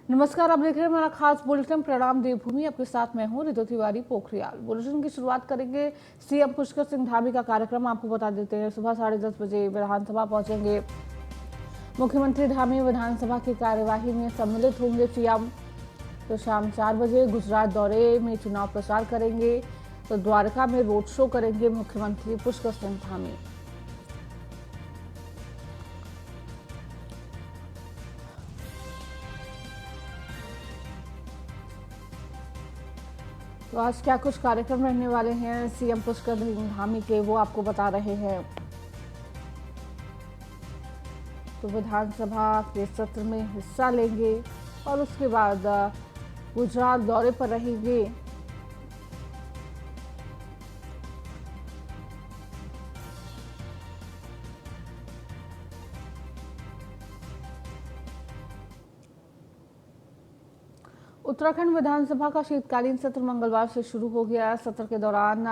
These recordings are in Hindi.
नमस्कार, आप देख रहे हैं हमारा खास बुलेटिन प्रणाम देवभूमि। आपके साथ मैं हूं रितु तिवारी पोखरियाल। बुलेटिन की शुरुआत करेंगे सीएम पुष्कर सिंह धामी का कार्यक्रम आपको बता देते हैं। सुबह 10:30 बजे विधानसभा पहुंचेंगे मुख्यमंत्री धामी। विधानसभा की कार्यवाही में सम्मिलित होंगे सीएम। तो शाम 4 बजे गुजरात दौरे में चुनाव प्रचार करेंगे। तो द्वारका में रोड शो करेंगे मुख्यमंत्री पुष्कर सिंह धामी। तो आज क्या कुछ कार्यक्रम रहने वाले हैं सीएम पुष्कर सिंह धामी के, वो आपको बता रहे हैं। तो विधानसभा के सत्र में हिस्सा लेंगे और उसके बाद गुजरात दौरे पर रहेंगे। उत्तराखंड विधानसभा का शीतकालीन सत्र मंगलवार से शुरू हो गया। सत्र के दौरान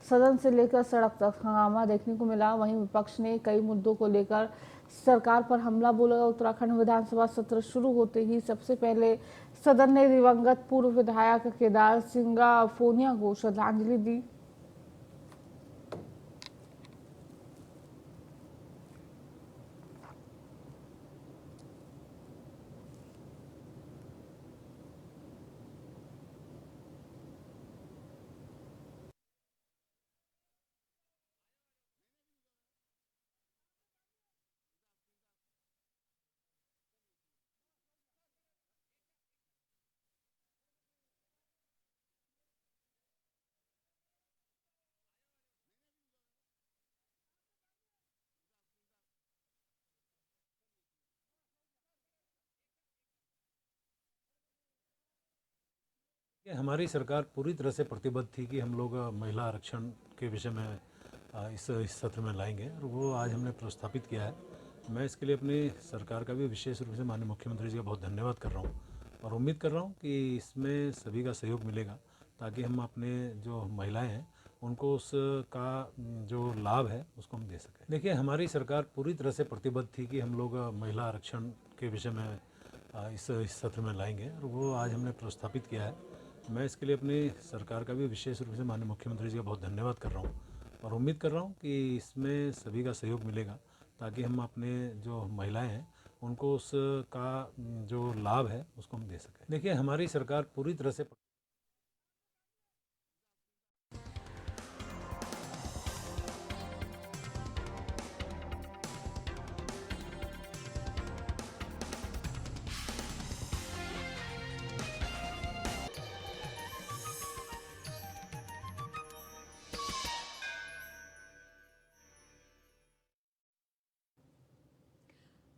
सदन से लेकर सड़क तक हंगामा देखने को मिला। वहीं विपक्ष ने कई मुद्दों को लेकर सरकार पर हमला बोला। उत्तराखंड विधानसभा सत्र शुरू होते ही सबसे पहले सदन ने दिवंगत पूर्व विधायक केदार सिंह फोनिया को श्रद्धांजलि दी। हमारी सरकार पूरी तरह से प्रतिबद्ध थी कि हम लोग महिला आरक्षण के विषय में इस सत्र में लाएंगे और वो आज हमने प्रस्तापित किया है। मैं इसके लिए अपनी सरकार का भी विशेष रूप से माननीय मुख्यमंत्री जी का बहुत धन्यवाद कर रहा हूँ और उम्मीद कर रहा हूँ कि इसमें सभी का सहयोग मिलेगा ताकि हम अपने जो महिलाएं हैं उनको उसका जो लाभ है उसको हम दे सकें। देखिए, हमारी सरकार पूरी तरह से प्रतिबद्ध थी कि हम लोग महिला आरक्षण के विषय में इस सत्र में लाएंगे और वो आज हमने प्रस्तापित किया है। मैं इसके लिए अपनी सरकार का भी विशेष रूप से माननीय मुख्यमंत्री जी का बहुत धन्यवाद कर रहा हूँ और उम्मीद कर रहा हूँ कि इसमें सभी का सहयोग मिलेगा ताकि हम अपने जो महिलाएं हैं उनको उसका जो लाभ है उसको हम दे सकें। देखिए, हमारी सरकार पूरी तरह से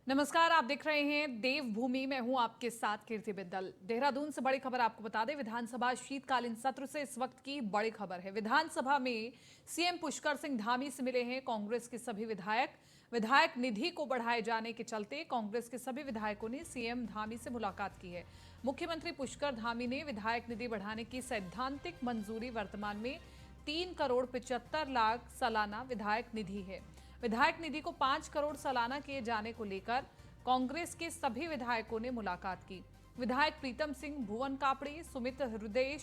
नमस्कार, आप देख रहे हैं देवभूमि। मैं हूं आपके साथ कीर्ति बिंदल। देहरादून से बड़ी खबर आपको बता दें। विधानसभा शीतकालीन सत्र से इस वक्त की बड़ी खबर है। विधानसभा में सीएम पुष्कर सिंह धामी से मिले हैं कांग्रेस के सभी विधायक। विधायक निधि को बढ़ाए जाने के चलते कांग्रेस के सभी विधायकों ने सीएम धामी से मुलाकात की है। मुख्यमंत्री पुष्कर धामी ने विधायक निधि बढ़ाने की सैद्धांतिक मंजूरी वर्तमान में 3,75,00,000 सालाना विधायक निधि है। विधायक निधि को 5 करोड़ सालाना किए जाने को लेकर कांग्रेस के सभी विधायकों ने मुलाकात की। विधायक प्रीतम सिंह, भुवन कापड़ी, सुमित हृदय,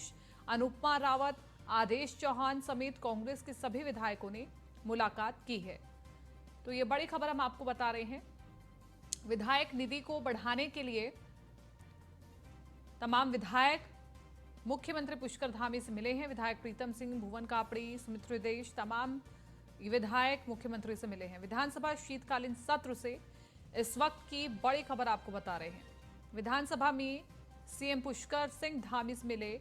अनुपमा रावत, आदेश चौहान समेत कांग्रेस के सभी विधायकों ने मुलाकात की है। तो ये बड़ी खबर हम आपको बता रहे हैं। विधायक निधि को बढ़ाने के लिए तमाम विधायक मुख्यमंत्री पुष्कर धामी से मिले हैं। विधायक प्रीतम सिंह, भुवन कापड़ी, सुमित हृदय, तमाम विधायक मुख्यमंत्री से मिले हैं। विधानसभा शीतकालीन सत्र से इस वक्त की बड़ी खबर आपको बता रहे हैं। विधानसभा में सीएम पुष्कर सिंह धामी से मिले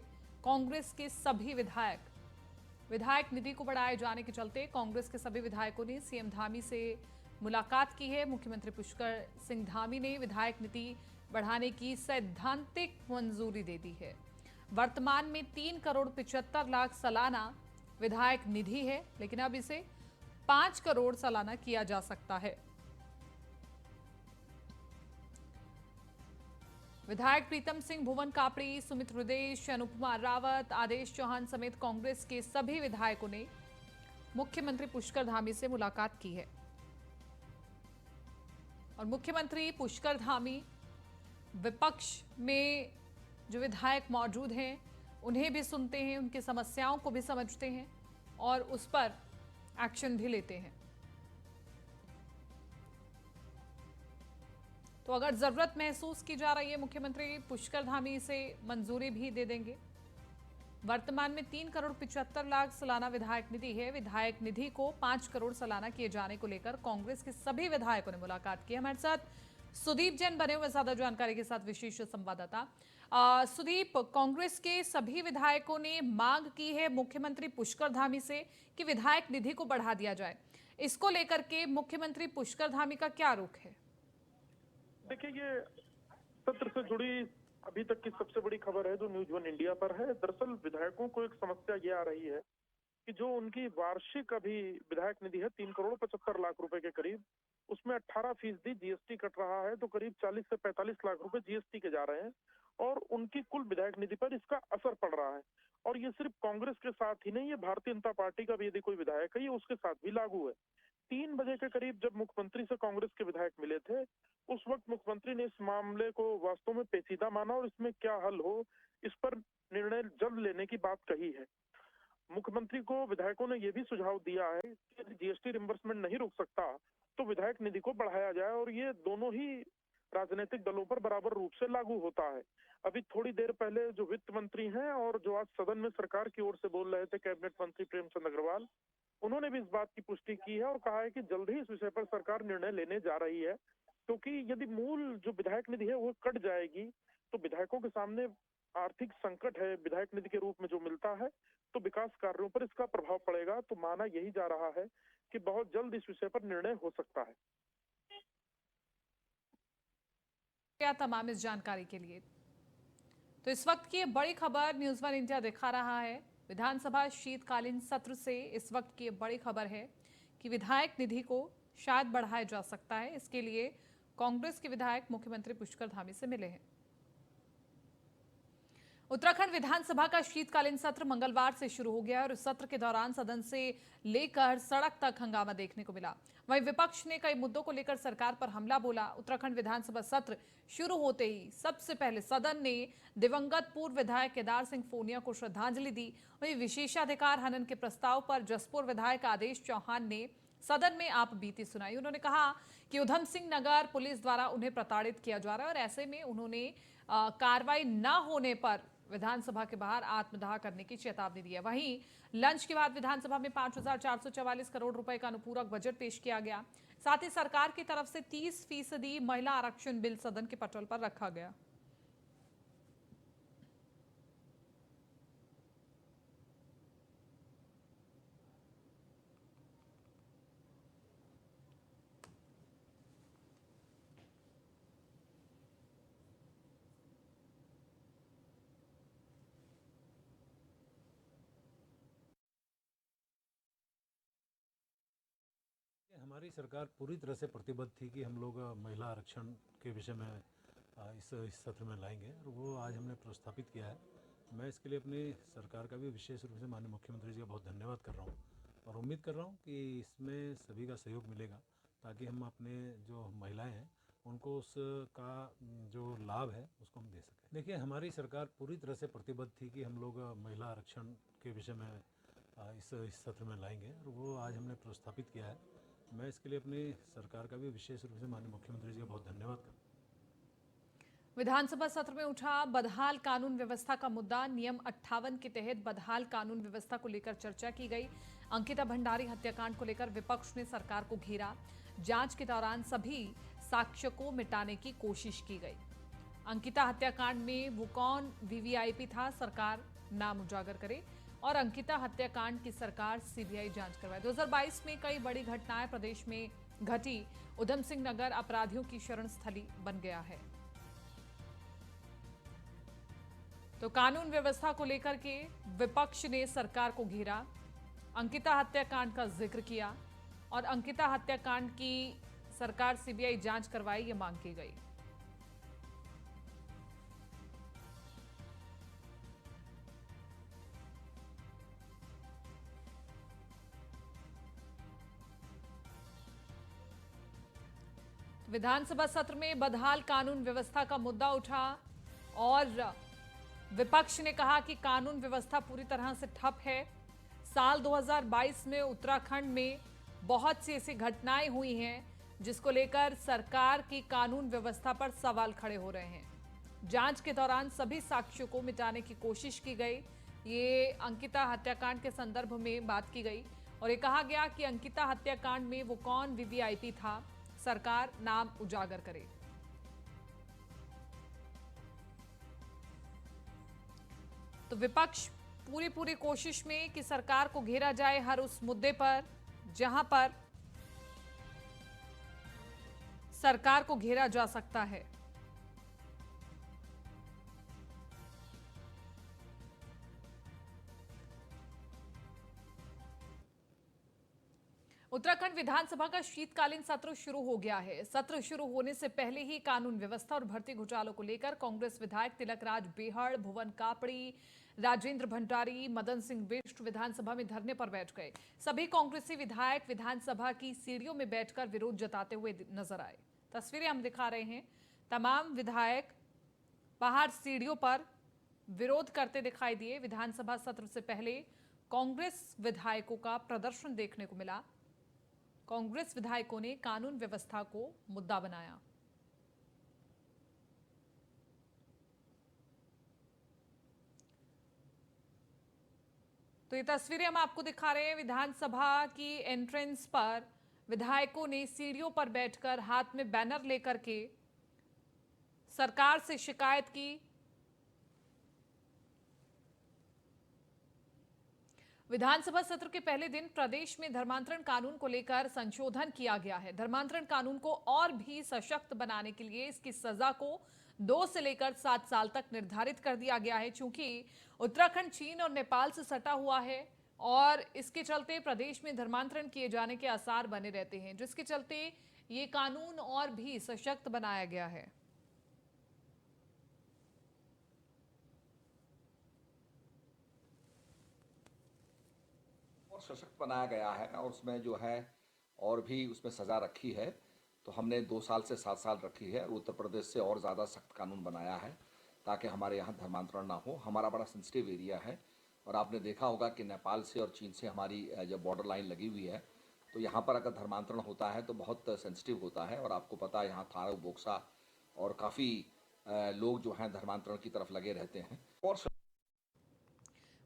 कांग्रेस के सभी विधायक। विधायक निधि को बढ़ाए जाने के चलते कांग्रेस के सभी विधायकों ने सीएम धामी से मुलाकात की है। मुख्यमंत्री पुष्कर सिंह धामी ने विधायक निधि बढ़ाने की सैद्धांतिक मंजूरी दे दी है। वर्तमान में 3,75,00,000 सालाना विधायक निधि है, लेकिन अब इसे 5 करोड़ सालाना किया जा सकता है। विधायक प्रीतम सिंह, भुवन कापड़ी, सुमित हृदय, अनुपमा रावत, आदेश चौहान समेत कांग्रेस के सभी विधायकों ने मुख्यमंत्री पुष्कर धामी से मुलाकात की है और मुख्यमंत्री पुष्कर धामी विपक्ष में जो विधायक मौजूद हैं उन्हें भी सुनते हैं, उनकी समस्याओं को भी समझते हैं और उस पर एक्शन भी लेते हैं। तो अगर जरूरत महसूस की जा रही है, मुख्यमंत्री पुष्कर धामी इसे मंजूरी भी दे देंगे। वर्तमान में 3,75,00,000 सालाना विधायक निधि है। विधायक निधि को 5 करोड़ सालाना किए जाने को लेकर कांग्रेस के सभी विधायकों ने मुलाकात की। हमारे साथ सुदीप जैन बने हुए ज्यादा जानकारी के साथ विशेष संवाददाता। सुदीप, कांग्रेस के सभी विधायकों ने मांग की है मुख्यमंत्री पुष्कर धामी से कि विधायक निधि को बढ़ा दिया जाए। इसको लेकर के मुख्यमंत्री पुष्कर धामी का क्या रुख है? देखिए, ये सत्र से जुड़ी अभी तक की सबसे बड़ी खबर है जो न्यूज वन इंडिया पर है। दरअसल विधायकों को एक समस्या ये आ रही है कि जो उनकी वार्षिक अभी विधायक निधि है 3,75,00,000 रुपए के करीब, उसमें 18% जीएसटी कट रहा है, तो करीब 40 से 45 लाख रुपए जीएसटी के जा रहे हैं और उनकी कुल विधायक निधि पर इसका असर पड़ रहा है। और ये सिर्फ कांग्रेस के साथ ही नहीं, ये भारतीय जनता पार्टी का भी यदि कोई विधायक है, ये उसके साथ भी लागू है। 3 बजे के करीब जब मुख्यमंत्री से कांग्रेस के विधायक मिले थे, उस वक्त मुख्यमंत्री ने इस मामले को वास्तव में पेचीदा माना और इसमें क्या हल हो, इस पर निर्णय जल्द लेने की बात कही है। मुख्यमंत्री को विधायकों ने यह भी सुझाव दिया है कि यदि जीएसटी रिम्बर्समेंट नहीं रुक सकता तो विधायक निधि को बढ़ाया जाए और ये दोनों ही राजनीतिक दलों पर बराबर रूप से लागू होता है। अभी थोड़ी देर पहले जो वित्त मंत्री हैं और जो आज सदन में सरकार की ओर से बोल रहे थे, कैबिनेट मंत्री प्रेमचंद अग्रवाल, उन्होंने भी इस बात की पुष्टि की है और कहा है कि जल्द ही इस विषय पर सरकार निर्णय लेने जा रही है, क्योंकि यदि मूल जो विधायक निधि है वो कट जाएगी तो विधायकों के सामने आर्थिक संकट है विधायक निधि के रूप में जो मिलता है, तो विकास कार्यों पर इसका प्रभाव पड़ेगा। तो माना यही जा रहा है कि बहुत जल्द इस विषय पर निर्णय हो सकता है। क्या तमाम इस जानकारी के लिए। तो इस वक्त की बड़ी खबर न्यूज वन इंडिया दिखा रहा है। विधानसभा शीतकालीन सत्र से इस वक्त की बड़ी खबर है कि विधायक निधि को शायद बढ़ाया जा सकता है। इसके लिए कांग्रेस के विधायक मुख्यमंत्री पुष्कर धामी से मिले हैं। उत्तराखंड विधानसभा का शीतकालीन सत्र मंगलवार से शुरू हो गया और इस सत्र के दौरान सदन से लेकर सड़क तक हंगामा देखने को मिला। वहीं विपक्ष ने कई मुद्दों को लेकर सरकार पर हमला बोला। उत्तराखंड विधानसभा सत्र शुरू होते ही सबसे पहले सदन ने दिवंगत पूर्व विधायक केदार सिंह फोनिया को श्रद्धांजलि दी। वहीं विशेषाधिकार हनन के प्रस्ताव पर जसपुर विधायक आदेश चौहान ने सदन में आप बीती सुनाई। उन्होंने कहा कि उधम सिंह नगर पुलिस द्वारा उन्हें प्रताड़ित किया जा रहा है और ऐसे में उन्होंने कार्रवाई न होने पर विधानसभा के बाहर आत्मदाह करने की चेतावनी दी है। वहीं लंच के बाद विधानसभा में 5,444 करोड़ रुपए का अनुपूरक बजट पेश किया गया। साथ ही सरकार की तरफ से 30% महिला आरक्षण बिल सदन के पटल पर रखा गया। हमारी सरकार पूरी तरह से प्रतिबद्ध थी कि हम लोग महिला आरक्षण के विषय में इस सत्र में लाएंगे और वो आज हमने प्रस्तापित किया है। मैं इसके लिए अपनी सरकार का भी विशेष रूप से माननीय मुख्यमंत्री जी का बहुत धन्यवाद कर रहा हूँ और उम्मीद कर रहा हूँ कि इसमें सभी का सहयोग मिलेगा ताकि हम अपने जो महिलाएं हैं उनको उसका जो लाभ है उसको हम दे सकें। देखिए, हमारी सरकार पूरी तरह से प्रतिबद्ध थी कि हम लोग महिला आरक्षण के विषय में इस सत्र में लाएंगे और वो आज हमने प्रस्तापित किया है। मैं इसके लिए अपनी सरकार का भी विशेष रूप से माननीय मुख्यमंत्री जी का बहुत धन्यवाद करता हूँ। विधानसभा सत्र में उठा बदहाल कानून व्यवस्था का मुद्दा। नियम 58 के तहत बदहाल कानून व्यवस्था को लेकर चर्चा की गई। अंकिता भंडारी हत्याकांड को लेकर विपक्ष ने सरकार को घेरा। जांच के दौरान सभी साक्ष्य को मिटाने की कोशिश की गई। अंकिता हत्याकांड में वो कौन वीवीआईपी था, सरकार नाम उजागर करे और अंकिता हत्याकांड की सरकार सीबीआई जांच करवाए। 2022 में कई बड़ी घटनाएं प्रदेश में घटी। उधम सिंह नगर अपराधियों की शरण स्थली बन गया है। तो कानून व्यवस्था को लेकर के विपक्ष ने सरकार को घेरा, अंकिता हत्याकांड का जिक्र किया और अंकिता हत्याकांड की सरकार सीबीआई जांच करवाए, ये मांग की गई। विधानसभा सत्र में बदहाल कानून व्यवस्था का मुद्दा उठा और विपक्ष ने कहा कि कानून व्यवस्था पूरी तरह से ठप है। साल 2022 में उत्तराखंड में बहुत सी ऐसी घटनाएं हुई हैं जिसको लेकर सरकार की कानून व्यवस्था पर सवाल खड़े हो रहे हैं। जांच के दौरान सभी साक्ष्यों को मिटाने की कोशिश की गई। ये अंकिता हत्याकांड के संदर्भ में बात की गई और ये कहा गया कि अंकिता हत्याकांड में वो कौन वीवीआईपी था, सरकार नाम उजागर करे। तो विपक्ष पूरी कोशिश में कि सरकार को घेरा जाए हर उस मुद्दे पर जहां पर सरकार को घेरा जा सकता है। उत्तराखंड विधानसभा का शीतकालीन सत्र शुरू हो गया है। सत्र शुरू होने से पहले ही कानून व्यवस्था और भर्ती घोटालों को लेकर कांग्रेस विधायक तिलकराज बेहड़, भुवन कापड़ी, राजेंद्र भंडारी, मदन सिंह बिष्ट विधानसभा में धरने पर बैठ गए। सभी कांग्रेसी विधायक विधानसभा की सीढ़ियों में बैठकर विरोध जताते हुए नजर आए। तस्वीरें हम दिखा रहे हैं। तमाम विधायक बाहर सीढ़ियों पर विरोध करते दिखाई दिए। विधानसभा सत्र से पहले कांग्रेस विधायकों का प्रदर्शन देखने को मिला। कांग्रेस विधायकों ने कानून व्यवस्था को मुद्दा बनाया। तो ये तस्वीरें हम आपको दिखा रहे हैं। विधानसभा की एंट्रेंस पर विधायकों ने सीढ़ियों पर बैठकर हाथ में बैनर लेकर के सरकार से शिकायत की। विधानसभा सत्र के पहले दिन प्रदेश में धर्मांतरण कानून को लेकर संशोधन किया गया है। धर्मांतरण कानून को और भी सशक्त बनाने के लिए इसकी सजा को 2 से लेकर 7 साल तक निर्धारित कर दिया गया है। चूंकि उत्तराखंड चीन और नेपाल से सटा हुआ है और इसके चलते प्रदेश में धर्मांतरण किए जाने के आसार बने रहते हैं, जिसके चलते ये कानून और भी सशक्त बनाया गया है। सशक्त बनाया गया है और उसमें जो है और भी उसमें सज़ा रखी है। तो हमने 2 साल से 7 साल रखी है और उत्तर प्रदेश से और ज़्यादा सख्त कानून बनाया है ताकि हमारे यहाँ धर्मांतरण ना हो। हमारा बड़ा सेंसिटिव एरिया है और आपने देखा होगा कि नेपाल से और चीन से हमारी जब बॉर्डर लाइन लगी हुई है तो यहाँ पर अगर धर्मांतरण होता है तो बहुत सेंसिटिव होता है। और आपको पता है यहाँ थारू, बोक्सा और काफ़ी लोग जो हैं धर्मांतरण की तरफ लगे रहते हैं। और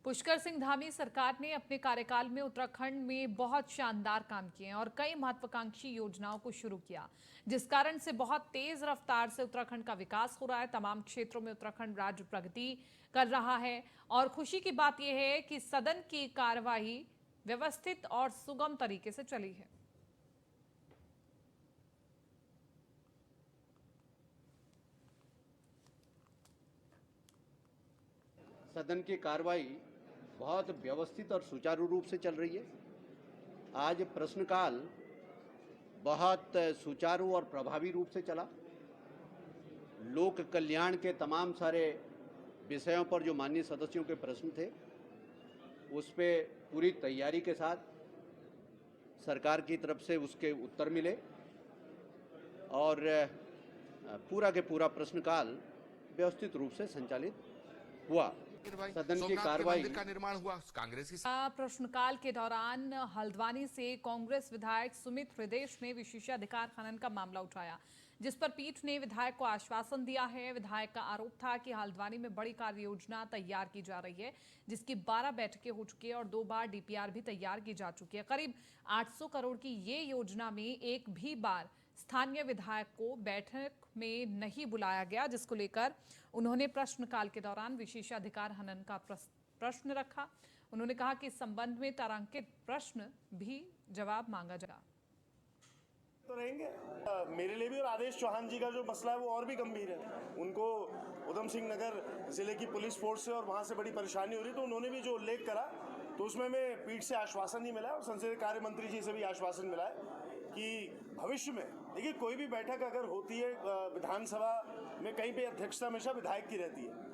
पुष्कर सिंह धामी सरकार ने अपने कार्यकाल में उत्तराखंड में बहुत शानदार काम किए हैं और कई महत्वाकांक्षी योजनाओं को शुरू किया, जिस कारण से बहुत तेज रफ्तार से उत्तराखंड का विकास हो रहा है। तमाम क्षेत्रों में उत्तराखंड राज्य प्रगति कर रहा है और खुशी की बात यह है कि सदन की कार्यवाही व्यवस्थित और सुगम तरीके से चली है। सदन की कार्रवाई बहुत व्यवस्थित और सुचारू रूप से चल रही है। आज प्रश्नकाल बहुत सुचारू और प्रभावी रूप से चला। लोक कल्याण के तमाम सारे विषयों पर जो माननीय सदस्यों के प्रश्न थे उस पे पूरी तैयारी के साथ सरकार की तरफ से उसके उत्तर मिले और पूरा के पूरा प्रश्नकाल व्यवस्थित रूप से संचालित हुआ। सदन की कार्रवाई का निर्माण हुआ। कांग्रेस की प्रश्नकाल के दौरान हल्द्वानी से कांग्रेस विधायक सुमित हृदेश ने विशेषाधिकार खनन का मामला उठाया, जिस पर पीठ ने विधायक को आश्वासन दिया है। विधायक का आरोप था कि हल्द्वानी में बड़ी कार्य योजना तैयार की जा रही है, जिसकी 12 बैठकें हो चुकी है और 2 बार डीपीआर भी तैयार की जा चुकी है। करीब 800 करोड़ की ये योजना में एक भी बार स्थानीय विधायक को बैठक में नहीं बुलाया गया, जिसको लेकर उन्होंने प्रश्नकाल के दौरान विशेषाधिकार हनन का प्रश्न रखा। उन्होंने कहा कि इस संबंध में तारांकित प्रश्न भी जवाब मांगा जाएगा। तो रहेंगे मेरे लिए भी। और आदेश चौहान जी का जो मसला है वो और भी गंभीर है। उनको उधम सिंह नगर जिले की पुलिस फोर्स से और वहाँ से बड़ी परेशानी हो रही, तो उन्होंने भी जो उल्लेख करा तो उसमें मैं पीठ से आश्वासन ही मिला और संसदीय कार्य मंत्री जी से भी आश्वासन मिला है कि भविष्य में देखिए कोई भी बैठक अगर होती है विधानसभा में कहीं पे अध्यक्षता हमेशा विधायक की रहती है।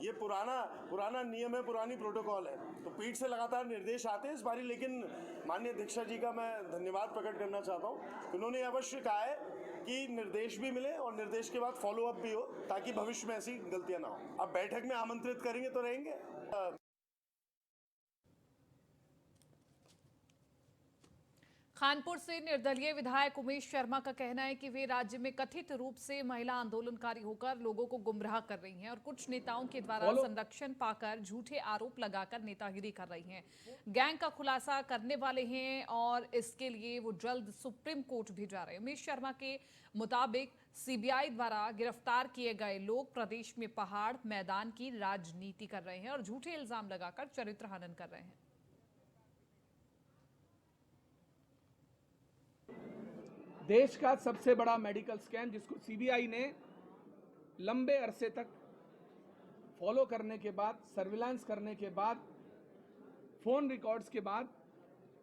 ये पुराना नियम है, पुरानी प्रोटोकॉल है। तो पीठ से लगातार निर्देश आते हैं इस बारी। लेकिन माननीय अध्यक्षा जी का मैं धन्यवाद प्रकट करना चाहता हूँ। उन्होंने अवश्य कहा है कि निर्देश भी मिले और निर्देश के बाद फॉलो अप भी हो, ताकि भविष्य में ऐसी गलतियां ना हो। अब बैठक में आमंत्रित करेंगे तो रहेंगे। कानपुर से निर्दलीय विधायक उमेश शर्मा का कहना है कि वे राज्य में कथित रूप से महिला आंदोलनकारी होकर लोगों को गुमराह कर रही हैं और कुछ नेताओं के द्वारा संरक्षण पाकर झूठे आरोप लगाकर नेतागिरी कर रही हैं। गैंग का खुलासा करने वाले हैं और इसके लिए वो जल्द सुप्रीम कोर्ट भी जा रहे हैं। उमेश शर्मा के मुताबिक सीबीआई द्वारा गिरफ्तार किए गए लोग प्रदेश में पहाड़ मैदान की राजनीति कर रहे हैं और झूठे इल्जाम लगाकर चरित्र हनन कर रहे हैं। देश का सबसे बड़ा मेडिकल स्कैम, जिसको सीबीआई ने लंबे अरसे तक फॉलो करने के बाद, सर्विलांस करने के बाद, फोन रिकॉर्ड्स के बाद,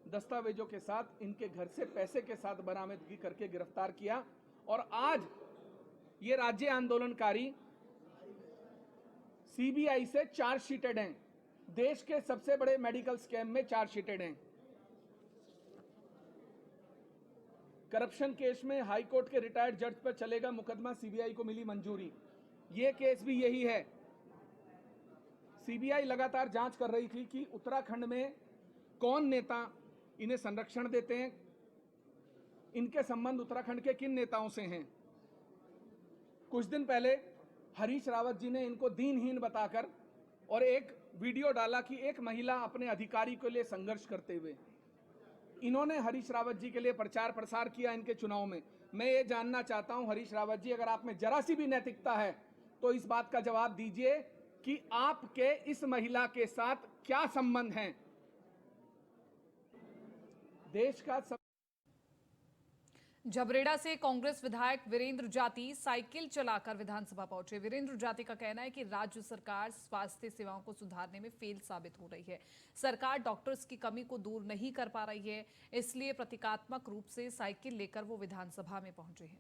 दस्तावेजों के साथ इनके घर से पैसे के साथ बरामदगी करके गिरफ्तार किया। और आज ये राज्य आंदोलनकारी सीबीआई से चार्जशीटेड हैं। देश के सबसे बड़े मेडिकल स्कैम में चार्जशीटेड हैं। करप्शन केस में हाई कोर्ट के रिटायर्ड जज पर चलेगा मुकदमा, सीबीआई को मिली मंजूरी। ये केस भी यही है। सीबीआई लगातार जांच कर रही थी कि उत्तराखंड में कौन नेता इन्हें संरक्षण देते हैं, इनके संबंध उत्तराखंड के किन नेताओं से हैं। कुछ दिन पहले हरीश रावत जी ने इनको दीनहीन बताकर और एक वीडियो डाला कि एक महिला अपने अधिकारी के लिए संघर्ष करते हुए। इन्होंने हरीश रावत जी के लिए प्रचार प्रसार किया इनके चुनाव में। मैं ये जानना चाहता हूं हरीश रावत जी, अगर आप में जरा सी भी नैतिकता है तो इस बात का जवाब दीजिए कि आपके इस महिला के साथ क्या संबंध हैं। देश का जबरेड़ा से कांग्रेस विधायक वीरेंद्र जाती साइकिल चलाकर विधानसभा पहुंचे। वीरेंद्र जाती का कहना है कि राज्य सरकार स्वास्थ्य सेवाओं को सुधारने में फेल साबित हो रही है। सरकार डॉक्टर्स की कमी को दूर नहीं कर पा रही है, इसलिए प्रतीकात्मक रूप से साइकिल लेकर वो विधानसभा में पहुंचे हैं।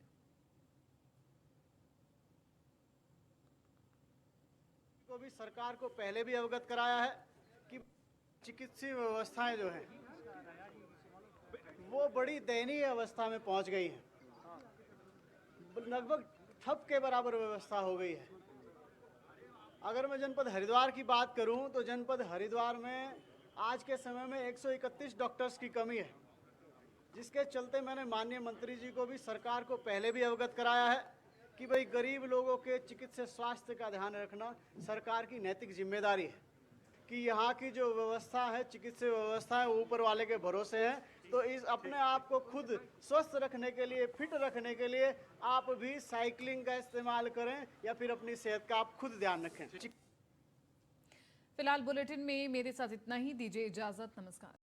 को भी सरकार को पहले भी अवगत कराया है कि चिकित्सीय व्यवस्थाएं जो हैं वो बड़ी दयनीय अवस्था में पहुंच गई है। लगभग ठप के बराबर व्यवस्था हो गई है। अगर मैं जनपद हरिद्वार की बात करूं तो जनपद हरिद्वार में आज के समय में 131 डॉक्टर्स की कमी है, जिसके चलते मैंने माननीय मंत्री जी को भी सरकार को पहले भी अवगत कराया है कि भाई गरीब लोगों के चिकित्सा स्वास्थ्य का ध्यान रखना सरकार की नैतिक जिम्मेदारी है। कि यहाँ की जो व्यवस्था है, चिकित्सा व्यवस्था है, ऊपर वाले के भरोसे है। तो इस अपने आप को खुद स्वस्थ रखने के लिए, फिट रखने के लिए आप भी साइकिलिंग का इस्तेमाल करें या फिर अपनी सेहत का आप खुद ध्यान रखें। फिलहाल बुलेटिन में मेरे साथ इतना ही। दीजिए इजाजत। नमस्कार।